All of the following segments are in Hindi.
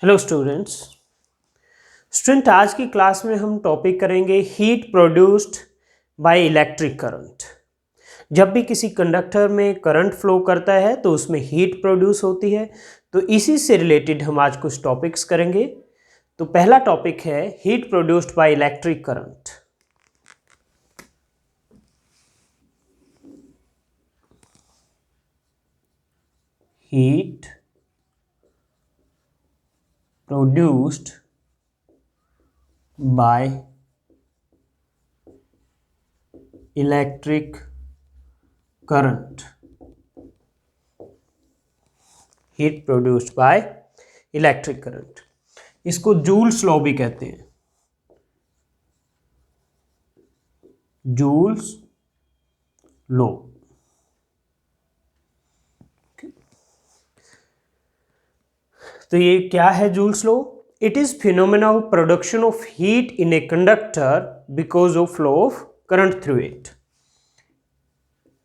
हेलो स्टूडेंट आज की क्लास में हम टॉपिक करेंगे heat produced by electric current. जब भी किसी कंडक्टर में करंट फ्लो करता है तो उसमें हीट प्रोड्यूस होती है। तो इसी से रिलेटेड हम आज कुछ टॉपिक्स करेंगे। तो पहला टॉपिक है heat produced by electric current. Heat produced by electric current। Heat produced by electric current, इसको जूल्स लॉ भी कहते हैं। Joules law. तो ये क्या है joules law? It is phenomena of production of heat in a conductor because of flow of current through it.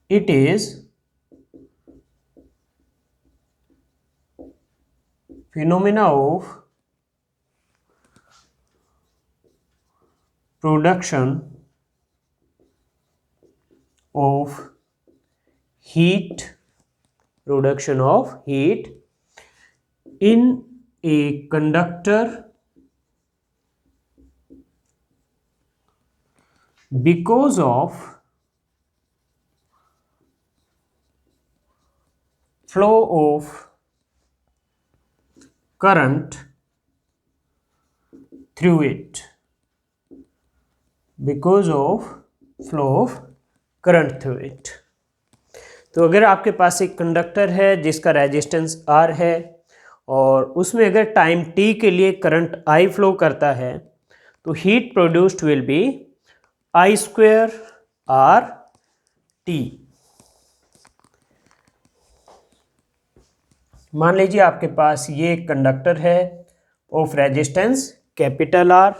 It is phenomena of production of heat in a conductor because of flow of current through it। because of flow of current through it। तो अगर आपके पास एक कंडक्टर है जिसका रेजिस्टेंस R है और उसमें अगर टाइम t के लिए करंट I फ्लो करता है तो heat produced will be I square R T। मान लीजिए आपके पास ये कंडक्टर है of resistance capital R।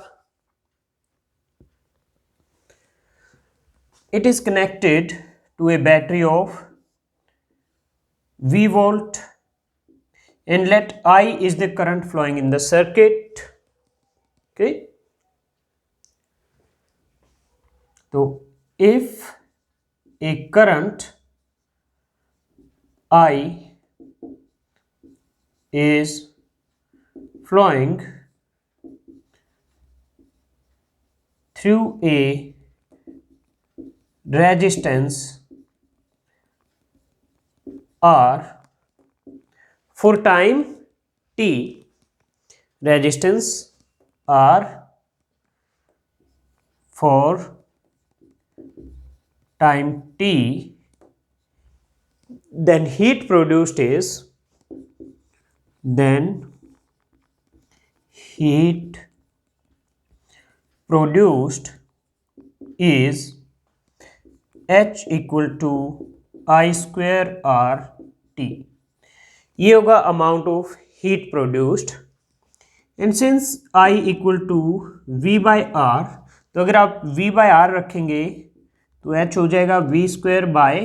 It is connected to a battery of V volt and let I is the current flowing in the circuit। okay, so if a current I is flowing through a resistance R for time t, resistance R for time t, then heat produced is H equal to I square R T। ये होगा amount of heat produced. And since I equal to V by R, तो अगर आप V बाई R रखेंगे तो H हो जाएगा V square by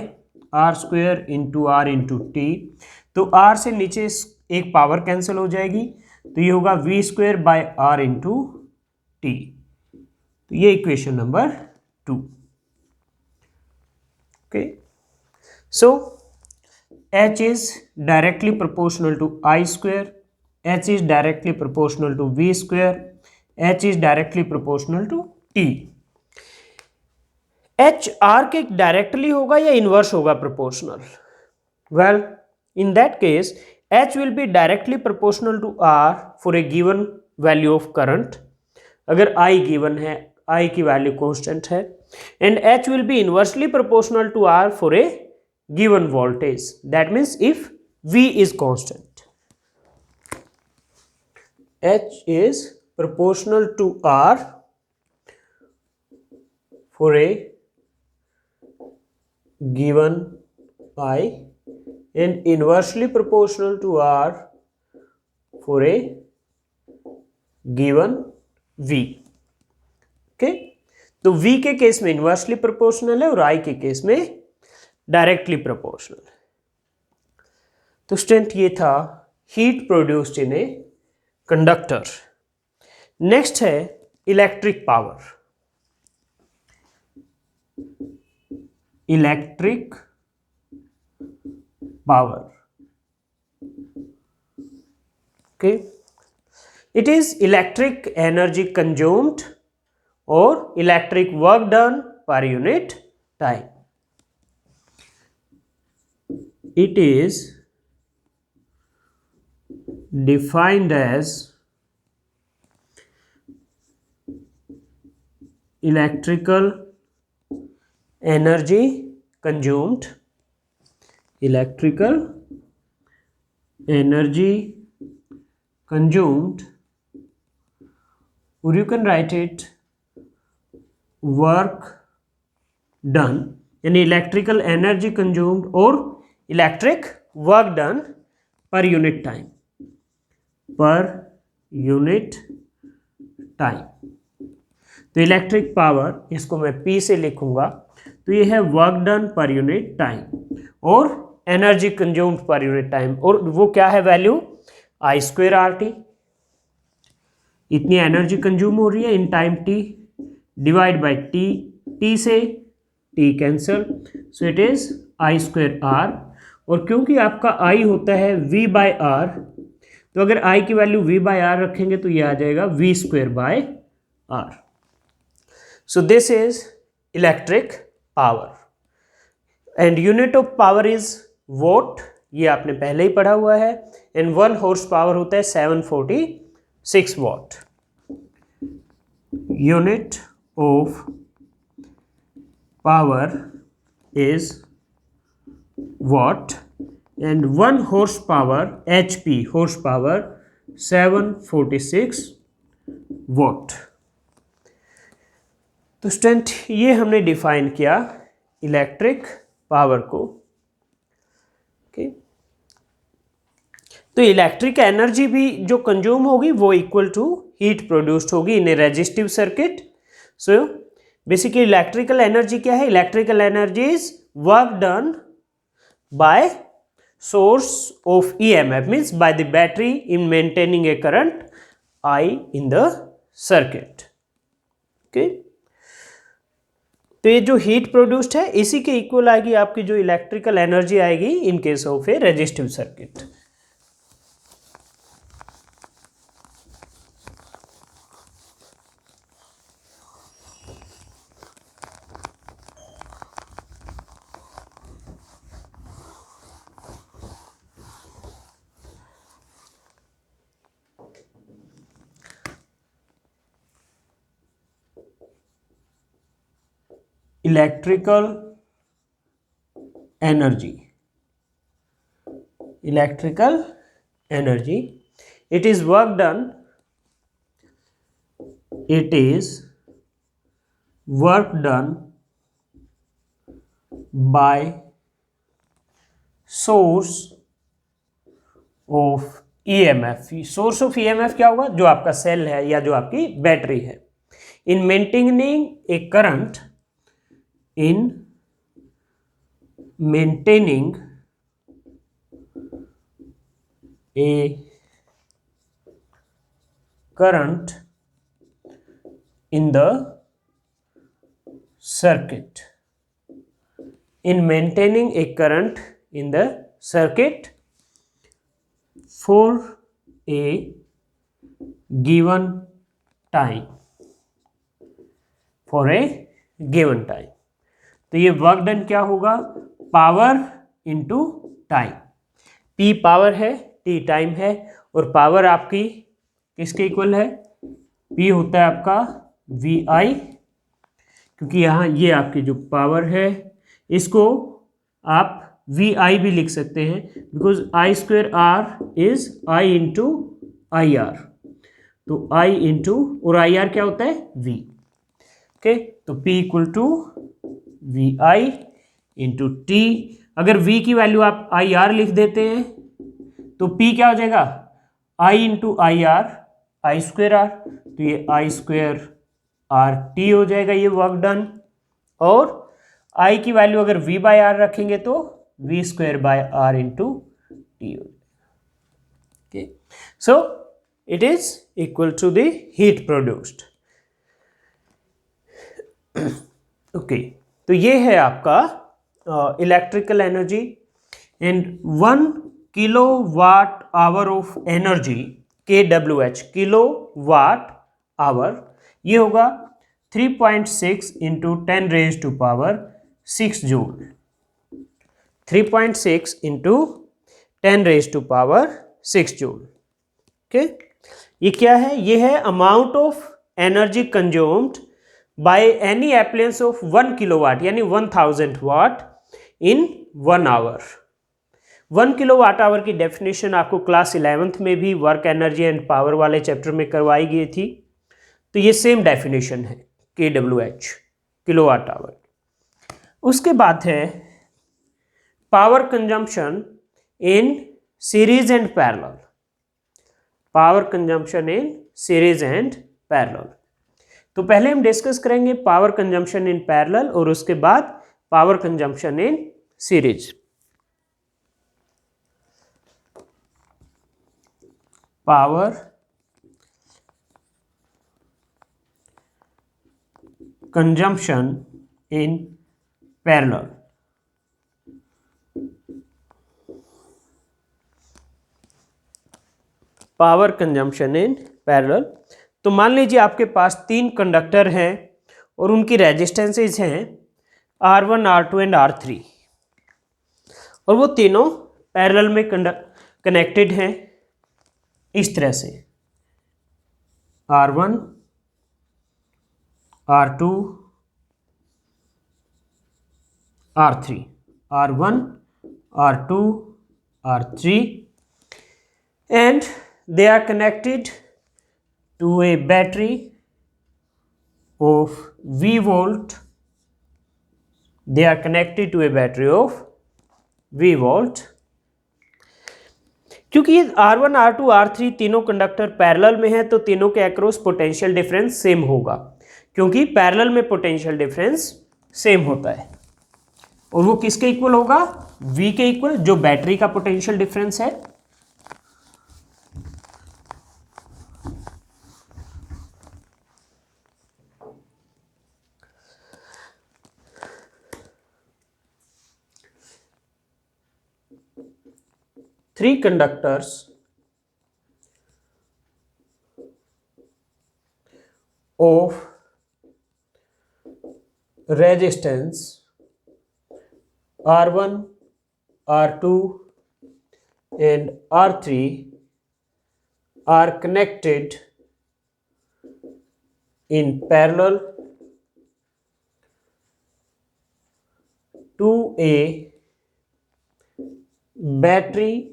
R square into R into T। तो R से नीचे एक पावर कैंसिल हो जाएगी तो ये होगा V square by R into T। तो ये equation number 2। okay, so H is directly proportional to I square, H is directly proportional to V square, H is directly proportional to T। H R के डायरेक्टली होगा या इनवर्स होगा proportional? Well in that case H will be directly proportional to R for a given value of current। अगर I given है, I की वैल्यू कांस्टेंट है, and H will be inversely proportional to R for a given voltage। that means if V is constant, H is proportional to R for a given I and inversely proportional to R for a given V। okay? तो V के केस में इनवर्सली प्रोपोर्शनल है और I के केस में डायरेक्टली प्रोपोर्शनल। तो स्टूडेंट ये था heat produced in a conductor. Next है electric power. Electric power, okay, it is electric energy consumed or electric work done per unit time. It is defined as electrical energy consumed, electrical energy consumed, or you can write it work done, यानी electrical energy consumed or electric work done per unit time, per unit time। तो इलेक्ट्रिक पावर, इसको मैं P से लिखूंगा, तो ये है work done per unit time और energy consumed per unit time, और वो क्या है वैल्यू I²RT। इतनी एनर्जी कंज्यूम हो रही है in time t, divide by t, t से t cancel, so it is I²R। और क्योंकि आपका I होता है V/R, तो अगर I की वैल्यू V/R रखेंगे तो ये आ जाएगा V²/R। So this is electric power and unit of power is what, ये आपने पहले ही पढ़ा हुआ है, एंड 1 हॉर्स पावर होता है 746 what. Unit of power is what and 1 horse power HP, horse power 746 what. तो स्टूडेंट ये हमने डिफाइन किया इलेक्ट्रिक पावर को, ओके। तो इलेक्ट्रिक एनर्जी भी जो कंज्यूम होगी वो इक्वल टू हीट प्रोड्यूस्ड होगी in a resistive circuit. So basically electrical energy क्या है? Electrical energy is work done by source of EMF, means by the battery in maintaining a current I in the circuit, okay. तो ये जो हीट प्रोड्यूस्ड है इसी के इक्वल आएगी आपकी जो इलेक्ट्रिकल एनर्जी आएगी in case of A resistive circuit. Electrical energy, electrical energy, it is work done, it is work done by source of EMF। Source of EMF क्या होगा? जो आपका सेल है या जो आपकी बैटरी है, इन maintaining a current, in maintaining a current in the circuit, in maintaining a current in the circuit for a given time, for a given time। तो ये वर्क डन क्या होगा? Power into time. P power है, T टाइम है, और पावर आपकी किसके इक्वल है? P होता है आपका VI, क्योंकि यहाँ ये आपकी जो पावर है इसको आप VI भी लिख सकते हैं, because I²R is I into IR। तो I इंटू, और IR क्या होता है? V, okay. तो P equal to VI into T। अगर V की वैल्यू आप IR लिख देते हैं तो P क्या हो जाएगा? I इंटू IR, I²R, तो ये I²RT हो जाएगा, ये वर्क डन। और I की वैल्यू अगर V/R रखेंगे तो V²/R इंटू T हो जाएगा, okay. So it is equal to the heat produced. Okay तो ये है आपका electrical energy and 1 kilo watt hour of energy KWH kilo watt hour ये होगा 3.6 into 10 raise to power 6 joule 3.6 into 10 raise to power 6 joule okay ये क्या है ये है amount of energy consumed by any appliance of 1 kilowatt यानी 1000 वाट इन 1 आवर 1 किलोवाट आवर की डेफिनेशन आपको क्लास 11th में भी वर्क एनर्जी एंड पावर वाले चैप्टर में करवाई गई थी तो ये सेम डेफिनेशन है KWH किलोवाट आवर। उसके बाद है power consumption in series and parallel power consumption in series and parallel तो पहले हम डिस्कस करेंगे पावर कंजम्पशन इन पैरेलल और उसके बाद power consumption in series. Power consumption in parallel power consumption in parallel तो मान लीजिए आपके पास 3 कंडक्टर हैं और उनकी रेजिस्टेंसेज हैं R1 R2 एंड R3 और वो तीनों पैरेलल में कनेक्टेड हैं इस तरह से R1 R2 R3 R1 R2 R3 and they are connected to a battery of V volt they are connected to a battery of V volt क्योंकि R1 R2 R3 तीनों कंडक्टर पैरेलल में हैं तो तीनों के अक्रॉस पोटेंशियल डिफरेंस सेम होगा क्योंकि पैरेलल में पोटेंशियल डिफरेंस सेम होता है और वो किसके इक्वल होगा V के इक्वल जो बैटरी का पोटेंशियल डिफरेंस है three conductors of resistance R1 R2 and R3 are connected in parallel to a battery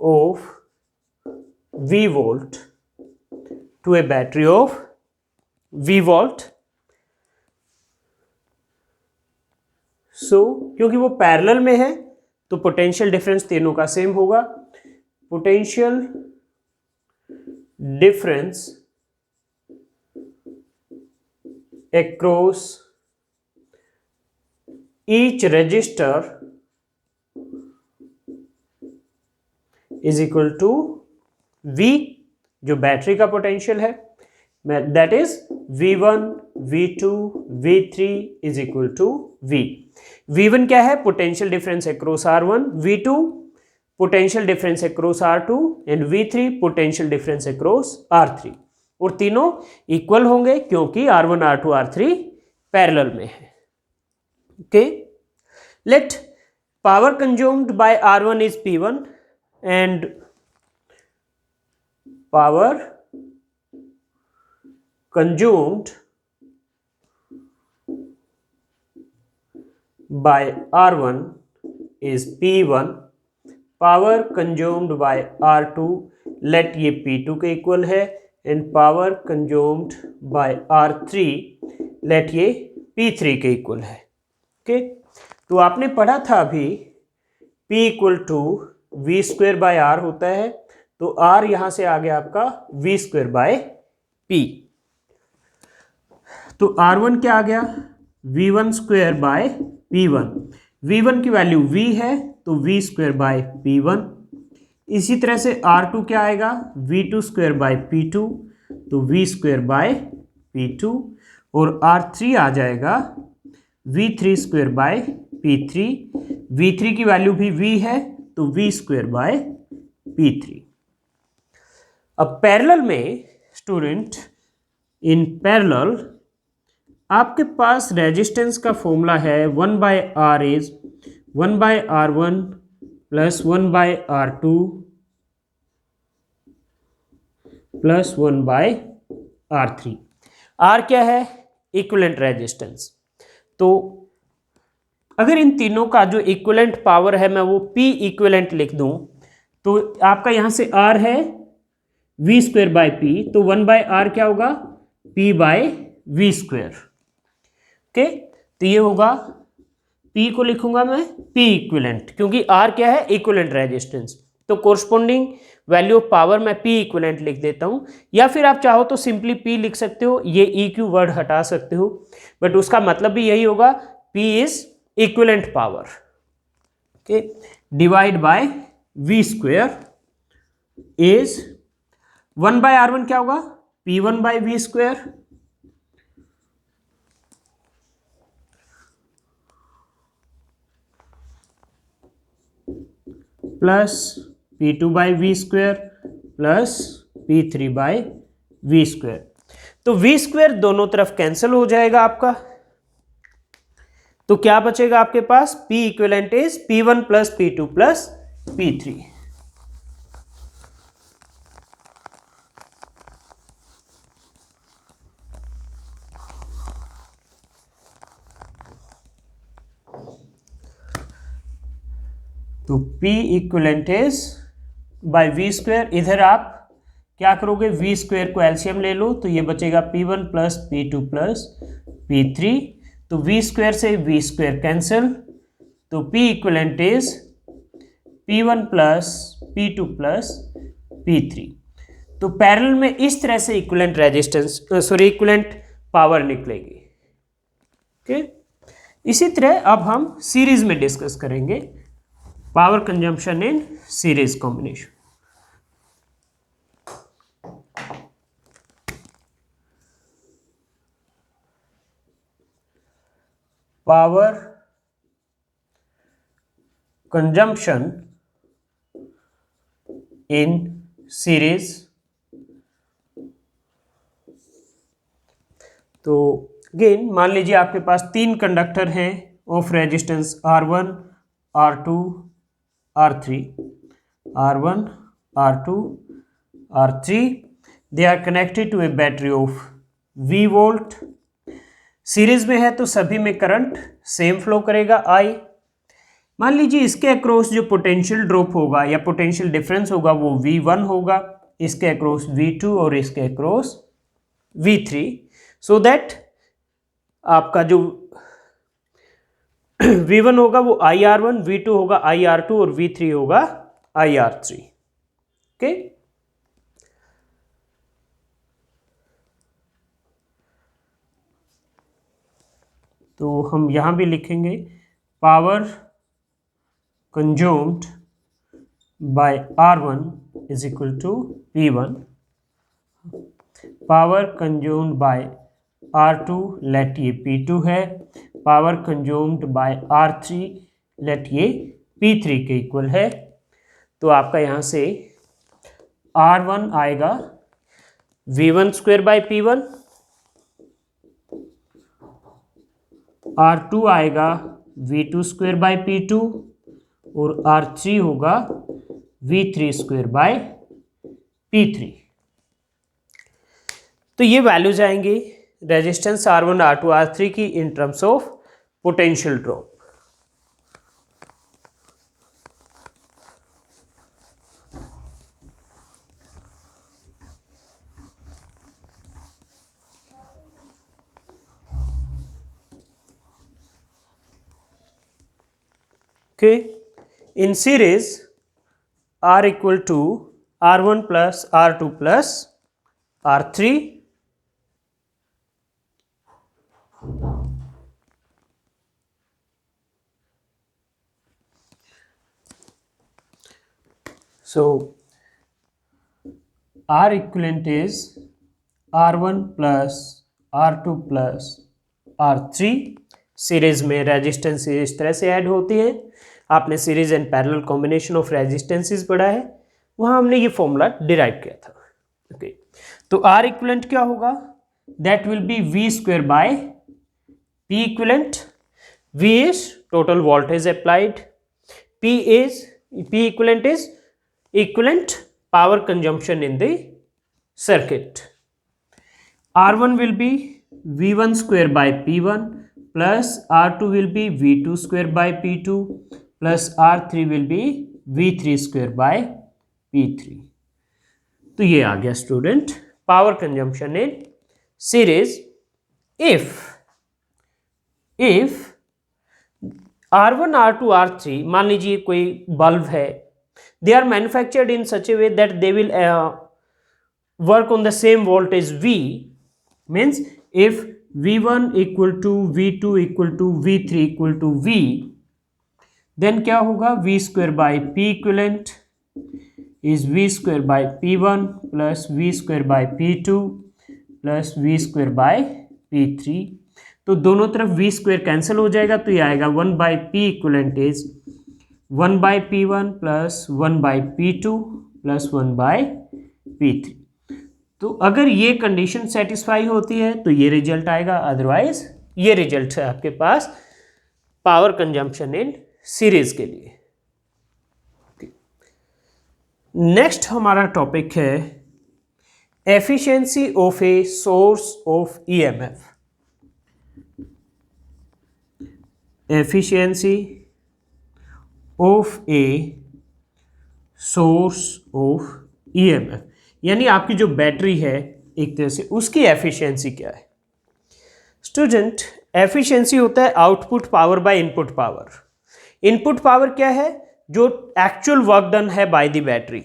of V volt to a battery of V volt क्योंकि वो पैरेलल में है तो पोटेंशियल डिफरेंस तीनों का सेम होगा potential difference across each resistor is equal to V जो बैटरी का पोटेंशियल है that is V1 V2 V3 is equal to V। V1 क्या है potential difference across R1 V2 potential difference across R2 and V3 potential difference across R3 और तीनों इक्वल होंगे क्योंकि R1 R2 R3 पैरेलल में है okay let power consumed by R1 is P1 and power consumed by R1 is P1 power consumed by R2 let ये P2 के इक्वल है and power consumed by R3 let ये P3 के इक्वल है ओके तो आपने पढ़ा था अभी P equal to V square by R होता है तो R यहां से आ गया आपका V स्क्वेयर बाय P तो R1 क्या आ गया V1 square by P1 V1 की वैल्यू V है तो V स्क्वेयर बाय P1 इसी तरह से R2 क्या आएगा, V2 स्क्वायर बाय P2, तो V स्क्वायर बाय P2, और R3 आ जाएगा V3 square by P3, V3 की वैल्यू भी V है तो V स्क्वायर बाय P3। अब पैरेलल में स्टूडेंट, इन पैरेलल आपके पास रेजिस्टेंस का फॉर्मूला है 1/R is 1/R1 plus 1/R2 plus 1/R3। R क्या है, इक्विवेलेंट रेजिस्टेंस। तो अगर इन तीनों का जो इक्विवेलेंट पावर है मैं वो P इक्विवेलेंट लिख दूं, तो आपका यहां से R है V स्क्वायर बाय P, तो 1/R क्या होगा, P by V square. Okay, तो ये होगा, P को लिखूंगा मैं P इक्विवेलेंट, क्योंकि R क्या है, इक्विवेलेंट रेजिस्टेंस। तो कोरस्पोंडिंग वैल्यू ऑफ पावर मैं P इक्विवेलेंट लिख देता हूं, या फिर आप चाहो तो सिंपली P लिख सकते हो, ये EQ वर्ड हटा सकते हो, बट उसका मतलब भी यही होगा, P is equivalent power. Okay, divide by V square is 1/R1 क्या होगा, P1 by V square, plus P2 by V square plus P3 by V square. तो V स्क्वेयर दोनों तरफ कैंसिल हो जाएगा आपका, तो क्या बचेगा आपके पास, P equivalent is P1 plus P2 plus P3। तो P equivalent is by V square, इधर आप क्या करोगे, वी स्क्वेयर को एलसीएम ले लो, तो ये बचेगा P1 plus P2 plus P3, तो वी स्क्वेयर से वी स्क्वेयर कैंसिल, तो P equivalent is P1 plus P2 plus P3। तो पैरेलल में इस तरह से equivalent resistance, sorry equivalent power निकलेगी। ओके, इसी तरह अब हम सीरीज में डिस्कस करेंगे power consumption in series combination. Power consumption in series, तो अगेन मान लीजिए आपके पास तीन कंडक्टर हैं of resistance R1, R2, R3, R1, R2, R3, they are connected to a battery of V volt. Series में है तो सभी में करंट सेम फ्लो करेगा I। मान लीजिए इसके अक्रॉस जो पोटेंशियल ड्रॉप होगा या पोटेंशियल डिफरेंस होगा वो V1 होगा, इसके अक्रॉस V2 और इसके अक्रॉस V3, सो दैट आपका जो V1 होगा वो IR1, V2 होगा IR2 और V3 होगा IR3। ओके, तो हम यहां भी लिखेंगे power consumed by R1 is equal to P1, power consumed by R2 let ये P2 है, power consumed bye R3 late ये P3 के इक्वल है। तो आपका यहाँ से R1 आएगा V1 square by P1, R2 आएगा V2 स्क्वायर बाय P2 और R3 होगा V3 स्क्वायर बाय P3। तो ये वैल्यूज आएंगी रेजिस्टेंस R1, R2, R3 की in terms of potential drop. Okay, in series R equal to R1 plus R2 plus R3, So R equivalent is R1 plus R2 plus R3। Series में रेजिस्टेंस इस तरह से ऐड होती है। आपने series and parallel combination of resistances पढ़ा है, वहां हमने ये फॉर्मूला डिराइव किया था। ओके, तो R इक्विवेलेंट क्या होगा? That will B V square by P equivalent. V is total voltage applied, P equivalent is equivalent power consumption in the circuit. R1 will be V1 square by P1 plus R2 will be V2 square by P2 plus R3 will be V3 square by P3। तो ये आ गया student power consumption in series. If R1 R2 R3 मान लीजिए कोई बल्ब है, they are manufactured in such a way that they will work on the same voltage V, means if V1 equal to V2 equal to V3 equal to V, then क्या होगा? V square by P equivalent is V square by P1 plus V square by P2 plus V square by P3। तो दोनों तरफ V स्क्वायर कैंसिल हो जाएगा, तो ये आएगा 1 by P equivalent is 1 by P1 plus 1 by P2 plus 1 by P3। तो अगर ये कंडीशन सेटिस्फाई होती है तो ये रिजल्ट आएगा, अदरवाइज ये रिजल्ट है आपके पास पावर कंजम्पशन इन सीरीज के लिए। नेक्स्ट हमारा टॉपिक है efficiency of a source of EMF. Efficiency of a source of EMF, यानी आपकी जो बैटरी है एक तरह से उसकी एफिशिएंसी क्या है? स्टूडेंट, एफिशिएंसी होता है output power by input power. Input power क्या है? जो एक्चुअल वर्क डन है बाय द बैटरी।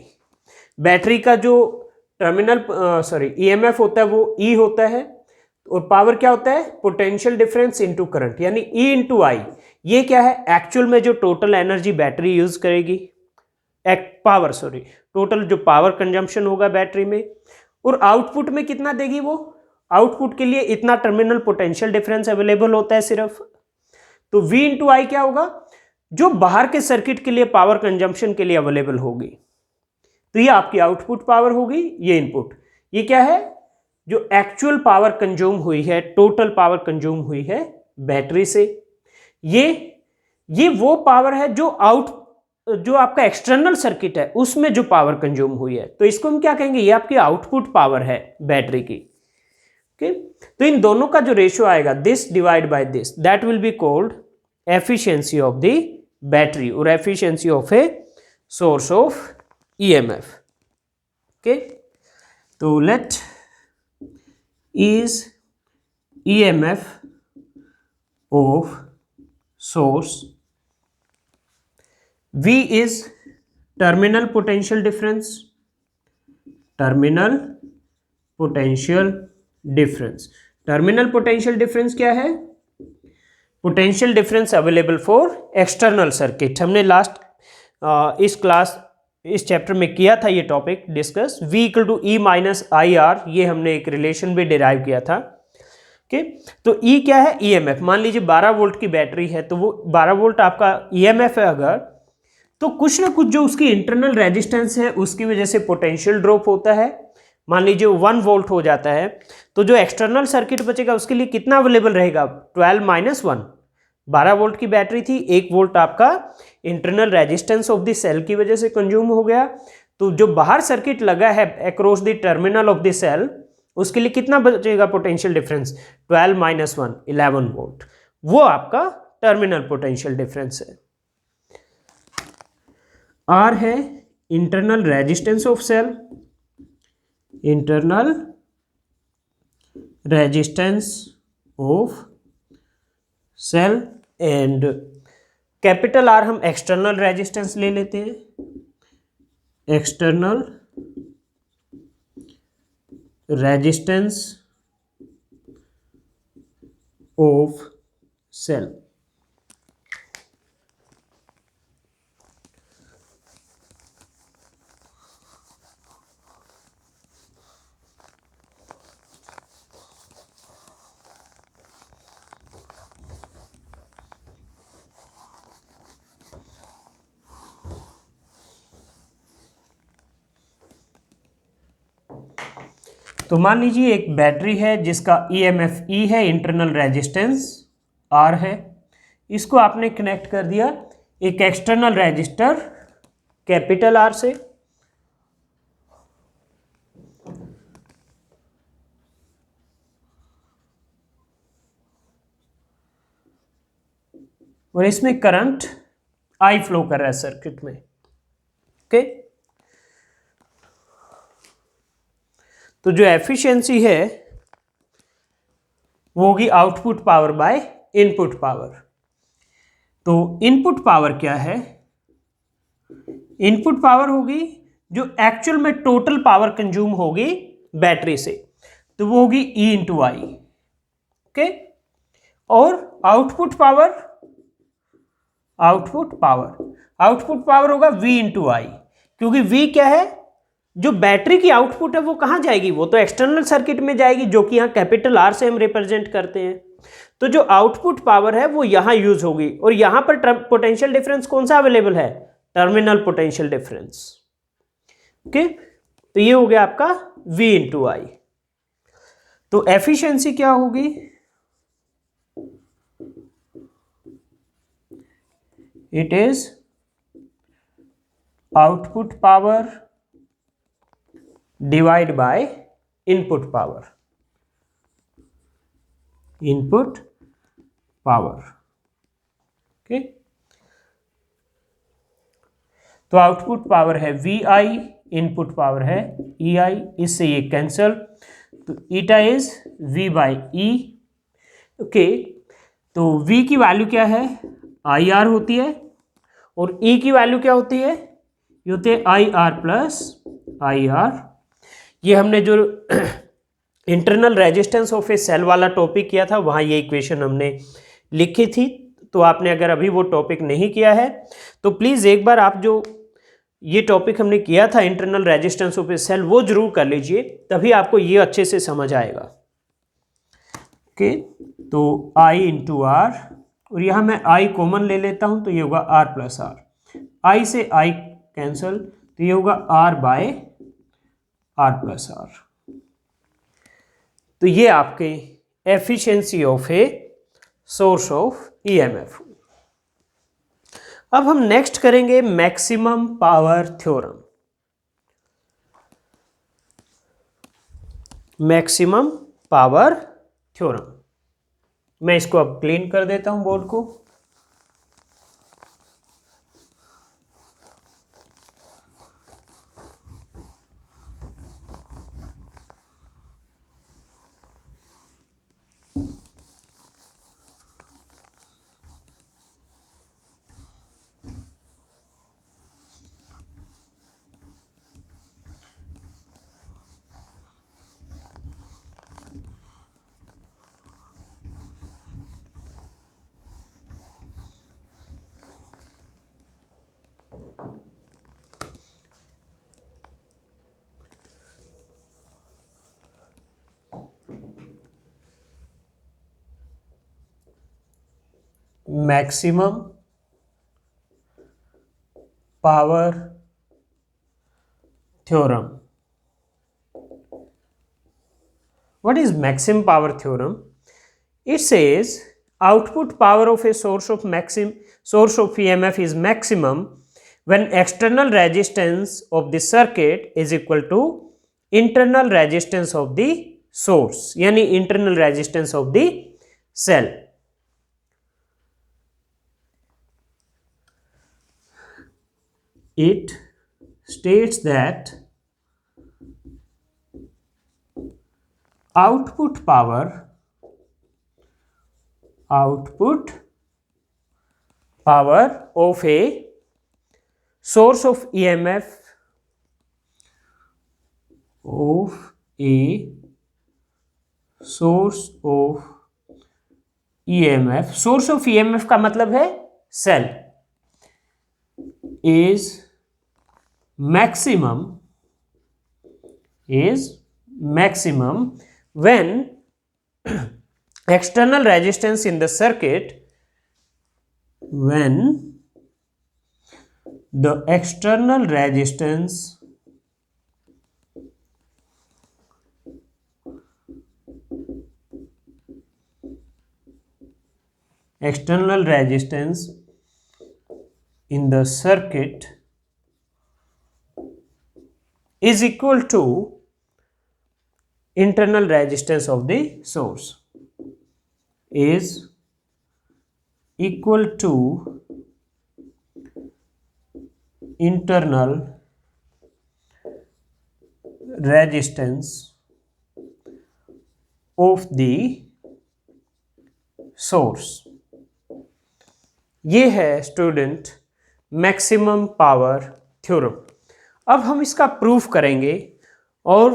बैटरी का जो टर्मिनल ईएमएफ होता है वो ई होता है, और पावर क्या होता है? पोटेंशियल डिफरेंस इनटू करंट, यानी ई इंटू आई। ये क्या है? एक्चुअल में जो टोटल एनर्जी बैटरी यूज करेगी, टोटल जो पावर कंजम्पशन होगा बैटरी में, और आउटपुट में कितना देगी वो? आउटपुट के लिए इतना टर्मिनल पोटेंशियल डिफरेंस अवेलेबल होता है सिर्फ। तो V इंटू आई क्या होगा? जो बाहर के सर्किट के लिए पावर कंजम्पशन के लिए अवेलेबल होगी, तो ये आपकी आउटपुट पावर होगी, ये इनपुट। ये क्या है? जो एक्चुअल पावर कंज्यूम हुई है, टोटल पावर कंज्यूम हुई है बैटरी से। ये वो पावर है जो आपका एक्सटर्नल सर्किट है उसमें जो पावर कंज्यूम हुई है, तो इसको हम क्या कहेंगे? ये आपकी आउटपुट पावर है बैटरी की। ओके, तो इन दोनों का जो रेशियो आएगा, this divide by this, that will be called efficiency of the battery और efficiency of a source of EMF. Okay, तो let is EMF of source, V is terminal potential difference, terminal potential difference क्या है? Potential difference available for external circuit. हमने इस चैप्टर में किया था ये topic discuss. V equal to E minus I R, ये हमने एक रिलेशन भी डिराइव किया था। ओके, तो E क्या है? EMF। मान लीजिए 12 वोल्ट की बैटरी है, तो वो 12 वोल्ट आपका EMF है अगर, तो कुछ ना कुछ जो उसकी इंटरनल रेजिस्टेंस है उसकी वजह से पोटेंशियल ड्रॉप होता है। मान लीजिए 1 वोल्ट हो जाता है, तो जो एक्सटर्नल सर्किट बचेगा उसके लिए कितना अवेलेबल रहेगा? 12 माइनस 1। 12 वोल्ट की बैटरी थी, 1 वोल्ट आपका internal resistance of the cell की वजह से कंज्यूम हो गया, तो जो बाहर सर्किट लगा है across the terminal of the cell, उसके लिए कितना बचेगा पोटेंशियल डिफरेंस? 12 minus 1, 11 volt. वो आपका टर्मिनल पोटेंशियल डिफरेंस है। R है internal resistance of cell, internal resistance of cell, and capital R हम एक्सटर्नल रेजिस्टेंस ले लेते हैं, एक्सटर्नल रेजिस्टेंस ऑफ सेल। तो मान लीजिए एक बैटरी है जिसका ईएमएफ ई है, इंटरनल रेजिस्टेंस आर है, इसको आपने कनेक्ट कर दिया एक एक्सटर्नल रेजिस्टर कैपिटल आर से, और इसमें करंट आई फ्लो कर रहा है सर्किट में। ओके, तो जो एफिशिएंसी है वो होगी output power by input power. तो इनपुट पावर क्या है? इनपुट पावर होगी जो एक्चुअल में टोटल पावर कंज्यूम होगी बैटरी से, तो वो होगी E इंटू आई। ओके, और आउटपुट पावर होगा V इंटू आई, क्योंकि V क्या है? जो बैटरी की आउटपुट है वो कहां जाएगी? वो तो एक्सटर्नल सर्किट में जाएगी, जो कि यहां कैपिटल आर से हम रिप्रेजेंट करते हैं। तो जो आउटपुट पावर है वो यहां यूज होगी, और यहां पर पोटेंशियल डिफरेंस कौन सा अवेलेबल है? Terminal potential difference. ओके, तो ये हो गया आपका V इंटू आई। तो एफिशिएंसी क्या होगी? It is output power divide by input power. Okay, तो आउटपुट पावर है VI, इनपुट पावर है EI, इससे ये कैंसल, तो eta is V by E. Okay, तो V की वैल्यू क्या है? IR होती है, और E की वैल्यू क्या होती है? ये होती है IR प्लस IR। ये हमने जो internal resistance of a cell वाला टॉपिक किया था, वहां ये इक्वेशन हमने लिखी थी। तो आपने अगर अभी वो टॉपिक नहीं किया है तो प्लीज़ एक बार आप जो ये टॉपिक हमने किया था internal resistance of a cell, वो जरूर कर लीजिए, तभी आपको ये अच्छे से समझ आएगा। ओके, तो I इंटू आर, और यहाँ मैं I कॉमन ले लेता हूँ, तो ये होगा R प्लस आर। I से I कैंसल, तो ये होगा R by R plus are. तो ये आपके efficiency of a source of EMF. अब हम नेक्स्ट करेंगे maximum power theorem. Maximum power theorem, मैं इसको अब क्लीन कर देता हूं बोर्ड को। Maximum power theorem. What is maximum power theorem? It says output power of a source of EMF is maximum when external resistance of the circuit is equal to internal resistance of the source, यानी internal resistance of the cell. It states that output power of a source of EMF source of EMF का मतलब है cell, is maximum when external resistance in the circuit, when the external resistance external resistance in the circuit is equal to internal resistance of the source, is equal to internal resistance of the source। ये है स्टूडेंट मैक्सिमम पावर थ्योरम। अब हम इसका प्रूफ करेंगे और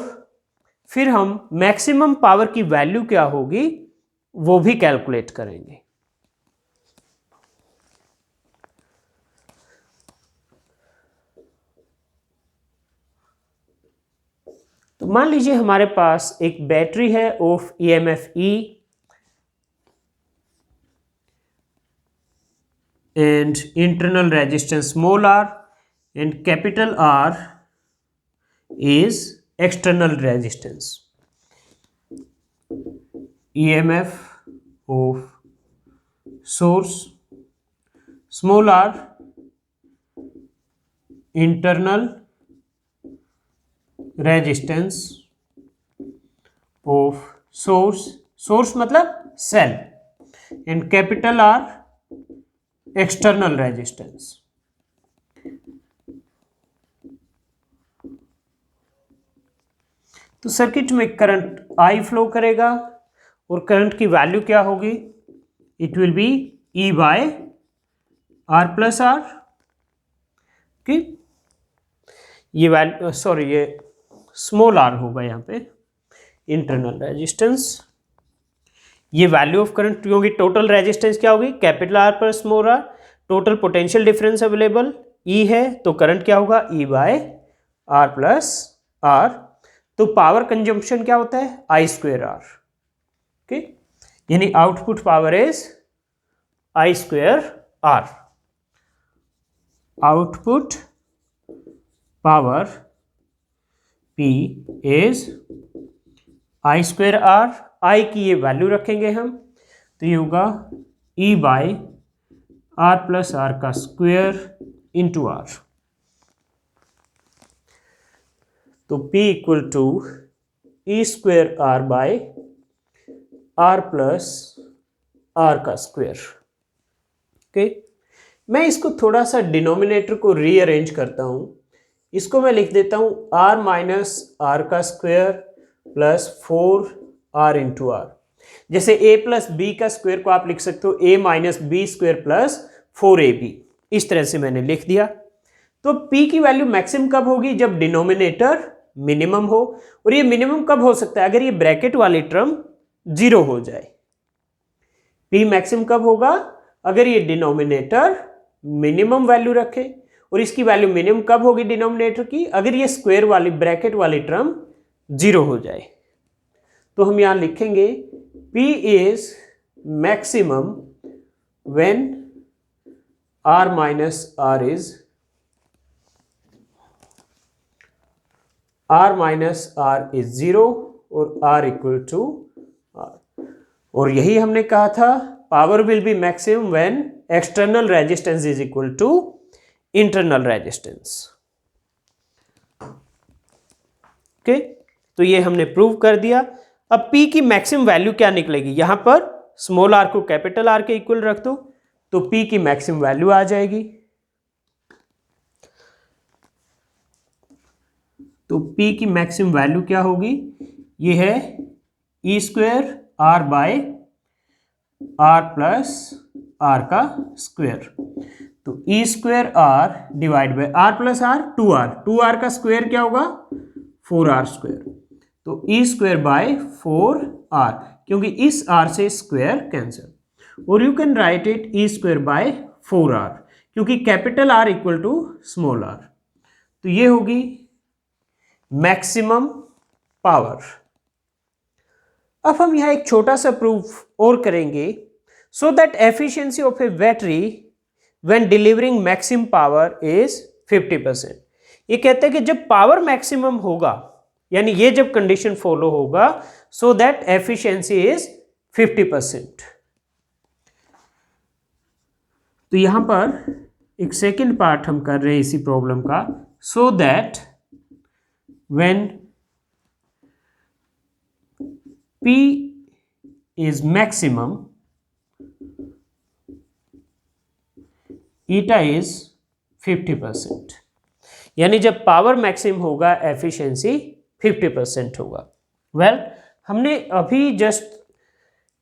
फिर हम मैक्सिमम पावर की वैल्यू क्या होगी वो भी कैलकुलेट करेंगे। तो मान लीजिए हमारे पास एक बैटरी है of EMF E and internal resistance small r and capital R is external resistance। EMF of source, small r internal resistance of source मतलब cell, and capital R external resistance. तो सर्किट में करंट I फ्लो करेगा और करंट की वैल्यू क्या होगी, it will be E by R plus R. ये वैल्यू ये स्मॉल r होगा यहाँ पे इंटरनल रेजिस्टेंस। ये वैल्यू ऑफ करंट क्योंकि टोटल रेजिस्टेंस क्या होगी, कैपिटल आर पर small R. Total potential difference available E है तो करंट क्या होगा, E by are plus are. तो पावर कंजम्पशन क्या होता है, आई स्क्वेयर आर। ओके, यानी output power is I square R. Output power P is I square R. I की ये वैल्यू रखेंगे हम, तो ये होगा E by are plus R का स्क्वेयर इंटू आर। तो P equal to E square R by are plus R का स्क्वेयर। ओके, मैं इसको थोड़ा सा डिनोमिनेटर को रीअरेंज करता हूं। इसको मैं लिख देता हूं आर माइनस आर का square plus 4r into r. जैसे a प्लस बी का स्क्वायर को आप लिख सकते हो a minus b square plus 4ab। इस तरह से मैंने लिख दिया। तो p की वैल्यू मैक्सिमम कब होगी, जब डिनोमिनेटर मिनिमम हो। और ये मिनिमम कब हो सकता है, अगर ये ब्रैकेट वाली टर्म 0 हो जाए। p मैक्सिमम कब होगा, अगर ये डिनोमिनेटर मिनिमम वैल्यू रखे। और इसकी वैल्यू मिनिमम कब होगी डिनोमिनेटर की, अगर ये स्क्वायर वाली ब्रैकेट वाली टर्म 0 हो जाए। तो हम यहां लिखेंगे P is maximum when R minus R is zero और R equal to R। और यही हमने कहा था, power will be maximum when external resistance is equal to internal resistance. Okay, तो ये हमने प्रूव कर दिया। अब P की मैक्सिमम वैल्यू क्या निकलेगी, यहां पर स्मॉल r को कैपिटल R के इक्वल रख दो तो P की मैक्सिमम वैल्यू आ जाएगी। तो P की मैक्सिमम वैल्यू क्या होगी, ये है E square R by are plus R का स्क्वेयर। तो E square R divide by are plus R, 2r का स्क्वेयर क्या होगा 4r स्क्वेयर। तो ई स्क्वेयर बाय 4r, क्योंकि इस r से स्क्वेयर कैंसिल। और you can write it e square by 4r, क्योंकि capital R equal to small r। तो ये होगी मैक्सिमम पावर। अब हम यहां एक छोटा सा प्रूफ और करेंगे, so that efficiency of A battery when delivering maximum power is 50%। ये कहते हैं कि जब पावर मैक्सिमम होगा, यानी ये जब कंडीशन फॉलो होगा, सो दैट एफिशिएंसी इज 50%। तो यहाँ पर एक सेकेंड पार्ट हम कर रहे हैं इसी प्रॉब्लम का, so that when P is maximum, eta is 50%, यानी जब पावर मैक्सिमम होगा एफिशिएंसी 50% होगा। वेल हमने अभी जस्ट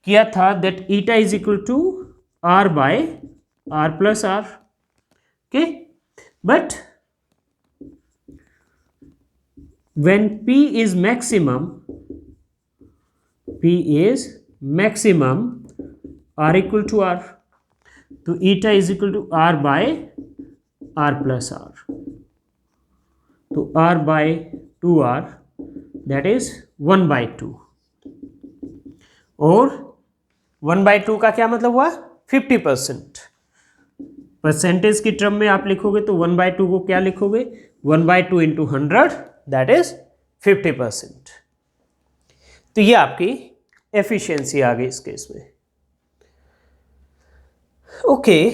किया था that eta is equal to r by are plus r, okay, but when P is maximum, P is maximum R equal to R, तो eta is equal to R by R plus R, तो R by 2R that is 1 by 2, और 1 by 2 का क्या मतलब हुआ 50%। परसेंटेज की टर्म में आप लिखोगे तो 1 by 2 को क्या लिखोगे 1 by 2 into 100 that is 50%। तो ये आपकी एफिशिएंसी आ गई इस केस में। ओके,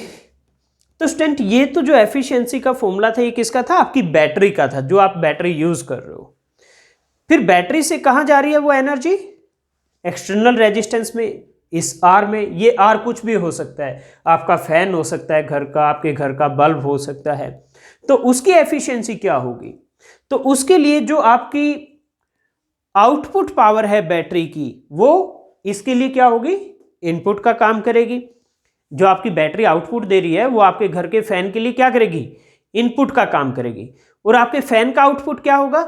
तो स्टूडेंट ये तो जो एफिशिएंसी का फॉर्मूला था ये किसका था, आपकी बैटरी का था, जो आप बैटरी यूज कर रहे हो। फिर बैटरी से कहां जा रही है वो एनर्जी, एक्सटर्नल रेजिस्टेंस में, इस आर में। ये आर कुछ भी हो सकता है, आपका फैन हो सकता है घर का, आपके घर का बल्ब हो सकता है। तो उसकी एफिशिएंसी क्या होगी, तो उसके लिए जो आपकी आउटपुट पावर है बैटरी की, वो इसके लिए क्या होगी, इनपुट का काम करेगी। जो आपकी बैटरी आउटपुट दे रही है वो आपके घर के फैन के लिए क्या करेगी, इनपुट का काम करेगी। और आपके फैन का आउटपुट क्या होगा,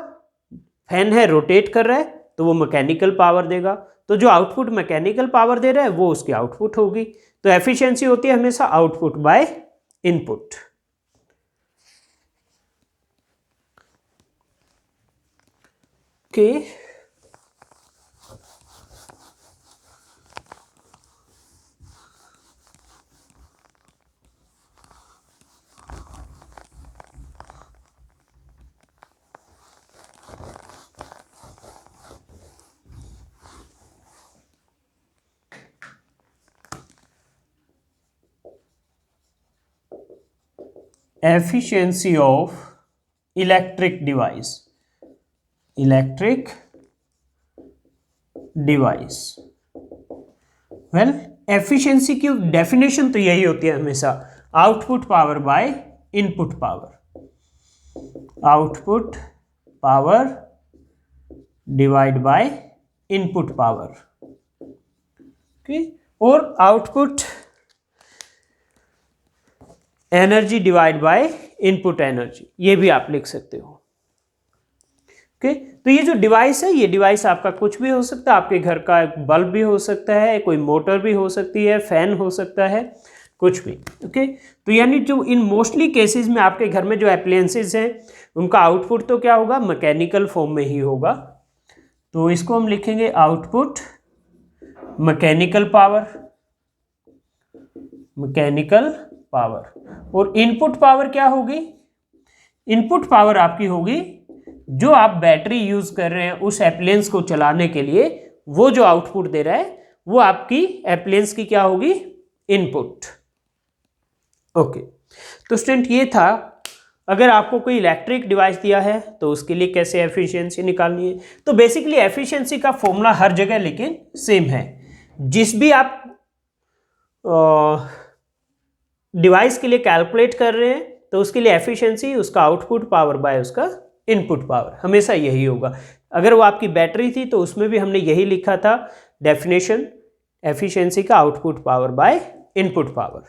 फैन है रोटेट कर रहा है तो वो मैकेनिकल पावर देगा, तो जो आउटपुट मैकेनिकल पावर दे रहा है वो उसकी आउटपुट होगी। तो एफिशिएंसी होती है हमेशा output by input. Okay, efficiency of electric device, well efficiency की डेफिनेशन तो यही होती है हमेशा, output power by input power, output power divide by input power, okay, और output energy divide by input energy, ये भी आप लिख सकते हो। ओके, तो ये जो डिवाइस है, ये डिवाइस आपका कुछ भी हो सकता है, आपके घर का एक बल्ब भी हो सकता है, कोई मोटर भी हो सकती है, फैन हो सकता है, कुछ भी। ओके, तो यानी जो इन मोस्टली केसेस में आपके घर में जो एप्लायंसेस हैं उनका आउटपुट तो क्या होगा, मैकेनिकल फॉर्म में ही होगा। तो इसको हम लिखेंगे output mechanical power, mechanical power, और इनपुट पावर क्या होगी, इनपुट पावर आपकी होगी जो आप बैटरी यूज कर रहे हैं उस एप्लायंस को चलाने के लिए, वो जो आउटपुट दे रहा है वो आपकी एप्लायंस की क्या होगी, इनपुट। ओके, तो स्टूडेंट ये था, अगर आपको कोई इलेक्ट्रिक डिवाइस दिया है तो उसके लिए कैसे एफिशिएंसी निकालनी है। तो बेसिकली एफिशिएंसी का फॉर्मूला हर जगह लेकिन सेम है, जिस भी आप डिवाइस के लिए कैलकुलेट कर रहे हैं तो उसके लिए एफिशिएंसी उसका आउटपुट पावर बाय उसका इनपुट पावर, हमेशा यही होगा। अगर वो आपकी बैटरी थी तो उसमें भी हमने यही लिखा था डेफिनेशन, एफिशिएंसी का output power by input power.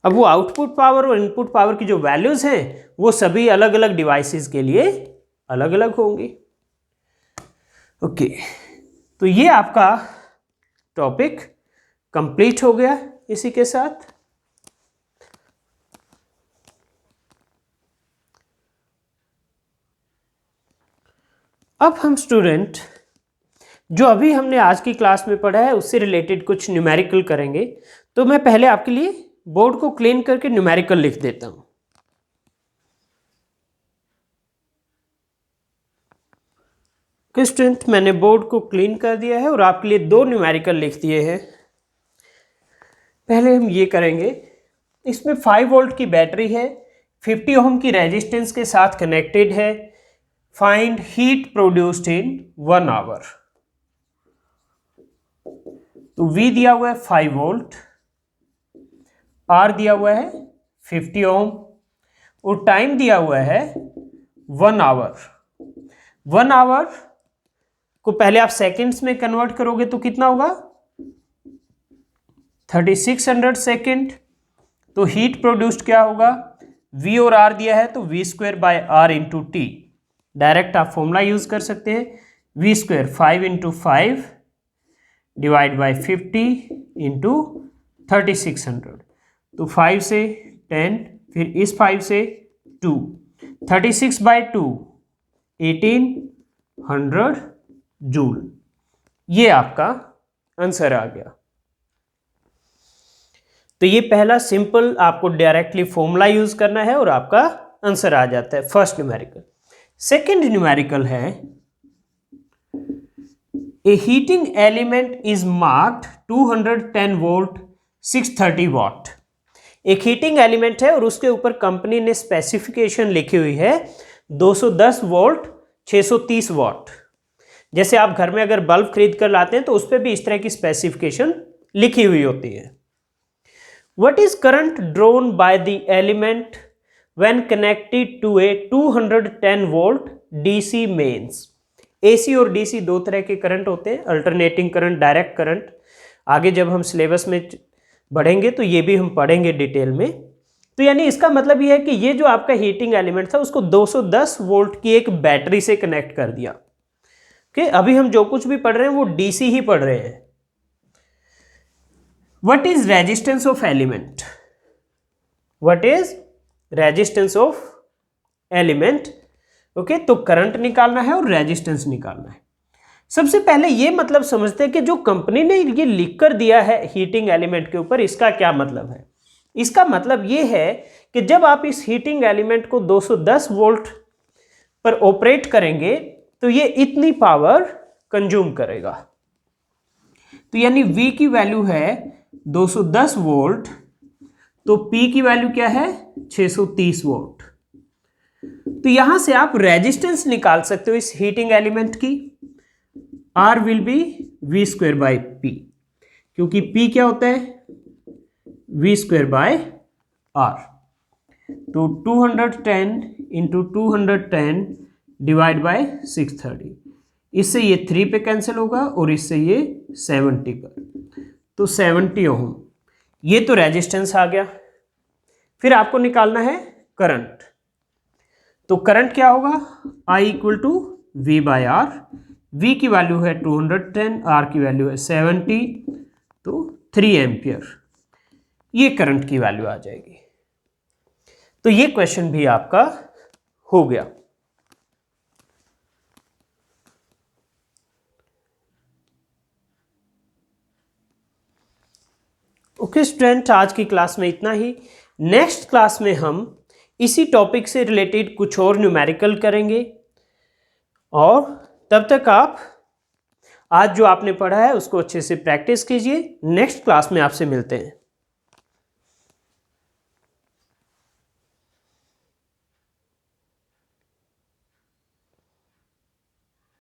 अब वो आउटपुट पावर और इनपुट पावर की जो वैल्यूज हैं वो सभी अलग अलग डिवाइसेस के लिए अलग अलग होंगी। ओके, तो ये आपका टॉपिक कंप्लीट हो गया इसी के साथ। अब हम स्टूडेंट जो अभी हमने आज की क्लास में पढ़ा है उससे रिलेटेड कुछ न्यूमेरिकल करेंगे। तो मैं पहले आपके लिए बोर्ड को क्लीन करके न्यूमेरिकल लिख देता हूं। कि स्टूडेंट मैंने बोर्ड को क्लीन कर दिया है और आपके लिए दो न्यूमेरिकल लिख दिए हैं। पहले हम ये करेंगे इसमें 5 वोल्ट की बैटरी है, 50 ओम की रेजिस्टेंस के साथ कनेक्टेड है। Find heat produced in 1 hour. तो V दिया हुआ है 5 वोल्ट, R दिया हुआ है 50 ओम और टाइम दिया हुआ है 1 आवर। 1 आवर को पहले आप सेकेंड्स में कन्वर्ट करोगे तो कितना होगा, 3600 सेकेंड। तो हीट प्रोड्यूस्ड क्या होगा, V और R दिया है तो V square by R into T. Direct आप फॉर्मूला यूज कर सकते हैं, V square 5 into 5 divide by 50 into 3600। तो 5 से 10, फिर इस 5 से 2, 36 बाई 2 1800 जूल। ये आपका आंसर आ गया। तो ये पहला सिंपल आपको डायरेक्टली फॉर्मूला यूज करना है और आपका आंसर आ जाता है, फर्स्ट न्यूमेरिकल। सेकंड न्यूमेरिकल है, a heating element is marked 210 volt 630 watt. एक हीटिंग एलिमेंट है और उसके ऊपर कंपनी ने स्पेसिफिकेशन लिखी हुई है 210 वोल्ट 630 वॉट। जैसे आप घर में अगर बल्ब खरीद कर लाते हैं तो उस पर भी इस तरह की स्पेसिफिकेशन लिखी हुई होती है। What is current drawn by the element when connected to a 210 volt DC mains? AC और DC दो तरह के करंट होते हैं, अल्टरनेटिंग करंट, डायरेक्ट करंट। आगे जब हम सिलेबस में बढ़ेंगे तो ये भी हम पढ़ेंगे डिटेल में। तो यानी इसका मतलब ये है कि ये जो आपका हीटिंग एलिमेंट था उसको 210 वोल्ट की एक बैटरी से कनेक्ट कर दिया। ओके, अभी हम जो कुछ भी पढ़ रहे हैं वो DC ही पढ़ रहे हैं। What is resistance of element? What is resistance of element? Okay, तो करंट निकालना है और रेजिस्टेंस निकालना है। सबसे पहले ये मतलब समझते हैं कि जो कंपनी ने ये लिख कर दिया है हीटिंग एलिमेंट के ऊपर, इसका क्या मतलब है। इसका मतलब ये है कि जब आप इस हीटिंग एलिमेंट को 210 वोल्ट पर ऑपरेट करेंगे तो ये इतनी पावर कंज्यूम करेगा। तो यानी V की वैल्यू है 210 वोल्ट, तो P की वैल्यू क्या है 630 वोल्ट। तो यहां से आप रेजिस्टेंस निकाल सकते हो इस हीटिंग एलिमेंट की। R will be V square by P, क्योंकि P क्या होता है V स्क्वायर बाय R। तो 210 इंटू 210 डिवाइड बाय 630, इससे ये 3 पे कैंसिल होगा और इससे ये 70 पर, तो 70 ओम। ये तो रेजिस्टेंस आ गया। फिर आपको निकालना है करंट। तो करंट क्या होगा, I equal to V by R। V की वैल्यू है 210, R की वैल्यू है 70, तो 3 एम्पियर ये करंट की वैल्यू आ जाएगी। तो ये क्वेश्चन भी आपका हो गया। ओके स्टूडेंट, आज की क्लास में इतना ही। नेक्स्ट क्लास में हम इसी टॉपिक से रिलेटेड कुछ और न्यूमेरिकल करेंगे, और तब तक आप आज जो आपने पढ़ा है उसको अच्छे से प्रैक्टिस कीजिए। नेक्स्ट क्लास में आपसे मिलते हैं।